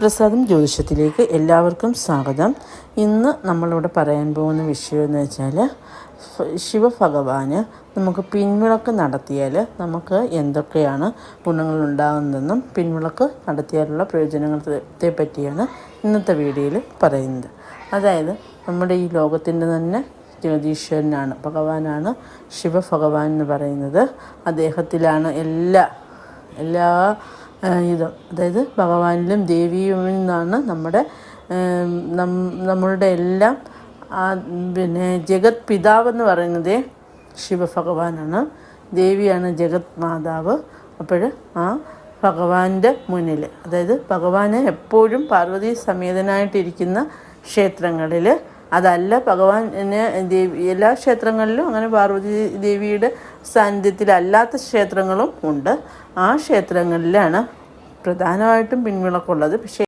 പ്രസാദം ജ്യോതിഷത്തിലേക്ക് എല്ലാവർക്കും സ്വാഗതം. ഇന്ന് നമ്മളിവിടെ പറയാൻ പോകുന്ന വിഷയം എന്ന് വെച്ചാൽ ശിവഭഗവാന് നമുക്ക് പിൻവിളക്ക് നടത്തിയാൽ നമുക്ക് എന്തൊക്കെയാണ് ഗുണങ്ങളുണ്ടാകുന്നതെന്നും പിൻവിളക്ക് നടത്തിയാലുള്ള പ്രയോജനങ്ങളെ പറ്റിയാണ് ഇന്നത്തെ വീഡിയോയിൽ പറയുന്നത്. അതായത് നമ്മുടെ ഈ ലോകത്തിൻ്റെ തന്നെ ജ്യോതിഷനാണ്, ഭഗവാനാണ് ശിവഭഗവാൻ എന്ന് പറയുന്നത്. അദ്ദേഹത്തിലാണ് എല്ലാ ഇതും, അതായത് ഭഗവാനിലും ദേവിയിൽ നിന്നാണ് നമ്മളുടെ എല്ലാം ജഗത് പിതാവെന്ന് പറയുന്നത് ശിവഭഗവാനാണ്. ദേവിയാണ് ജഗത് മാതാവ്. അപ്പോൾ ആ ഭഗവാന്റെ മുന്നിൽ, അതായത് ഭഗവാന് എപ്പോഴും പാർവതി സമേതനായിട്ടിരിക്കുന്ന ക്ഷേത്രങ്ങളിൽ, അതല്ല ഭഗവാന് എല്ലാ ക്ഷേത്രങ്ങളിലും അങ്ങനെ പാർവതി ദേവിയുടെ സാന്നിധ്യത്തിലല്ലാത്ത ക്ഷേത്രങ്ങളും ഉണ്ട്. ആ ക്ഷേത്രങ്ങളിലാണ് പ്രധാനമായിട്ടും പിൻവിളക്കുള്ളത്. പക്ഷേ